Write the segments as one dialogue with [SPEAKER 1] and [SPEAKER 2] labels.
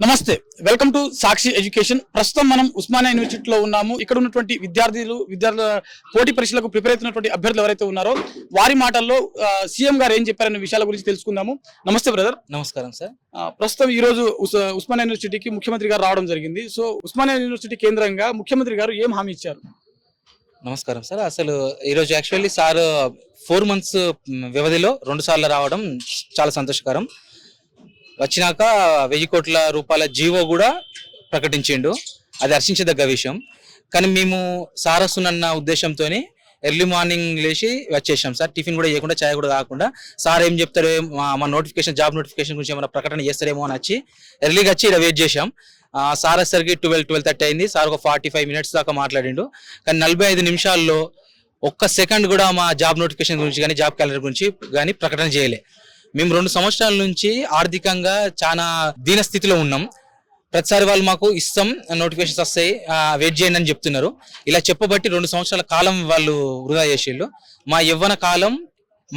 [SPEAKER 1] నమస్తే, welcome to Sakshi education. ప్రస్తుతం మనం ఉస్మానియా యూనివర్సిటీలో ఉన్నాము. ఇక్కడ ఉన్నటువంటి విద్యార్థుల పోటీ పరీక్షలకు ప్రిపేర్ అవుతున్నటువంటి అభ్యర్థులు ఎవరైతే ఉన్నారో వారి మాటల్లో సీఎం గారు ఏం చెప్పారనే విషయాల గురించి తెలుసుకుందాము. నమస్తే బ్రదర్.
[SPEAKER 2] నమస్కారం సార్.
[SPEAKER 1] ప్రస్తుతం ఈ రోజు ఉస్మానియా యూనివర్సిటీకి ముఖ్యమంత్రి గారు రావడం జరిగింది. సో ఉస్మానియా యూనివర్సిటీ కేంద్రంగా ముఖ్యమంత్రి గారు ఏం హామీ ఇచ్చారు?
[SPEAKER 2] నమస్కారం సార్. అసలు ఈరోజు యాక్చువల్లీ సార్ 4 months వ్యవధిలో 2 సార్లు రావడం చాలా సంతోషకరం. వచ్చినాక 1000 కోట్ల రూపాయల జీవో కూడా ప్రకటించిండు. అది హర్షించదగ్గ విషయం. కానీ మేము సార్ వస్తున్న ఉద్దేశంతో ఎర్లీ మార్నింగ్ లేచి వచ్చేసాం సార్. టిఫిన్ కూడా చేయకుండా, ఛాయ్ కూడా కాకుండా, సార్ ఏం చెప్తారో మా నోటిఫికేషన్, జాబ్ నోటిఫికేషన్ గురించి ఏమైనా ప్రకటన చేస్తారేమో అని వచ్చి ఎర్లీగా వచ్చి ఇలా వెయిట్ చేసాం. సార్ వచ్చేసరికి 12:30 అయింది. సార్ ఒక 45 minutes దాకా మాట్లాడిండు. కానీ 45 నిమిషాల్లో ఒక్క సెకండ్ కూడా మా జాబ్ నోటిఫికేషన్ గురించి కానీ, జాబ్ క్యాలెండర్ గురించి కానీ ప్రకటన చేయలే. మేము 2 సంవత్సరాల నుంచి ఆర్థికంగా చాలా దీన స్థితిలో ఉన్నాం. ప్రతిసారి వాళ్ళు మాకు ఇస్తాం, నోటిఫికేషన్స్ వస్తాయి, వెయిట్ చేయండి అని చెప్తున్నారు. ఇలా చెప్పబట్టి 2 సంవత్సరాల కాలం వాళ్ళు వృధా చేసేళ్ళు. మా యవ్వన కాలం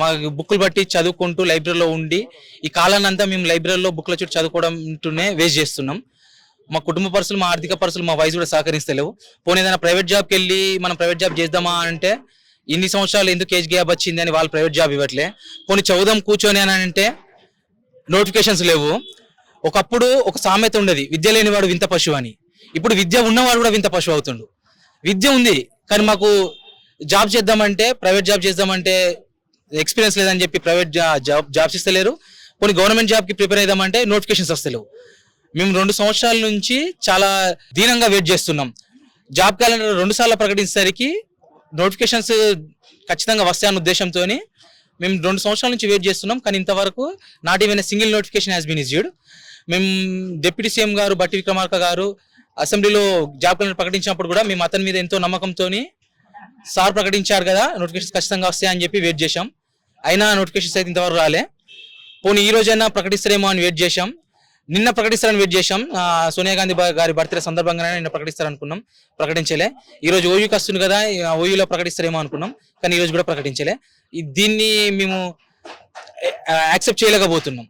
[SPEAKER 2] మా బుక్కులు బట్టి చదువుకుంటూ లైబ్రరీలో ఉండి ఈ కాలాన్ని అంతా మేము లైబ్రరీలో బుక్ల చుట్టూ చదువుకోవడంతోనే వేస్ట్ చేస్తున్నాం. మా కుటుంబ పరిస్థితులు, మా ఆర్థిక పరిస్థితులు, మా వయసు కూడా సహకరిస్తలేవు. పోనీ ఏదైనా ప్రైవేట్ జాబ్కి వెళ్ళి మనం ప్రైవేట్ జాబ్ చేద్దామా అంటే ఇన్ని సంవత్సరాలు ఎందుకు ఏజ్ గ్యాప్ వచ్చింది అని వాళ్ళు ప్రైవేట్ జాబ్ ఇవ్వట్లే. పోనీ చదువుదాం కూర్చొని అని అంటే నోటిఫికేషన్స్ లేవు. ఒకప్పుడు ఒక సామెత ఉండేది, విద్య లేనివాడు వింత పశువు అని. ఇప్పుడు విద్య ఉన్నవాడు కూడా వింత పశువు అవుతుండు. విద్య ఉంది కానీ మాకు జాబ్ చేద్దామంటే, ప్రైవేట్ జాబ్ చేద్దామంటే ఎక్స్పీరియన్స్ లేదని చెప్పి ప్రైవేట్ జాబ్స్ ఇస్తలేరు. పోనీ గవర్నమెంట్ జాబ్కి ప్రిపేర్ అయిదామంటే నోటిఫికేషన్స్ వస్తలేవు. మేము 2 సంవత్సరాల నుంచి చాలా దీనంగా వెయిట్ చేస్తున్నాం. జాబ్ క్యాలెండర్ 2 సార్లు ప్రకటించేసరికి నోటిఫికేషన్స్ ఖచ్చితంగా వస్తాయన్న ఉద్దేశంతో మేము 2 సంవత్సరాల నుంచి వెయిట్ చేస్తున్నాం. కానీ ఇంతవరకు not even single notification has been issued. మేము డిప్యూటీ సీఎం గారు బట్టి విక్రమార్క గారు అసెంబ్లీలో జాబ్ క్యాలెండర్ ప్రకటించినప్పుడు కూడా మేము అతని మీద ఎంతో నమ్మకంతో సార్ ప్రకటించారు కదా నోటిఫికేషన్స్ ఖచ్చితంగా వస్తాయని చెప్పి వెయిట్ చేశాం. అయినా నోటిఫికేషన్స్ అయితే ఇంతవరకు రాలే. పోనీ ఈ రోజైనా ప్రకటిస్తారేమో అని వెయిట్ చేశాం. నిన్న ప్రకటిస్తారని వెయిట్ చేశాం. సోనియా గాంధీ గారి బర్త్డే సందర్భంగానే నిన్న ప్రకటిస్తారనుకున్నాం, ప్రకటించలే. ఈ రోజు ఓయూకి వస్తుంది కదా, ఓయూలో ప్రకటిస్తారేమో అనుకున్నాం, కానీ ఈ రోజు కూడా ప్రకటించలే. దీన్ని మేము యాక్సెప్ట్ చేయలేకపోతున్నాం.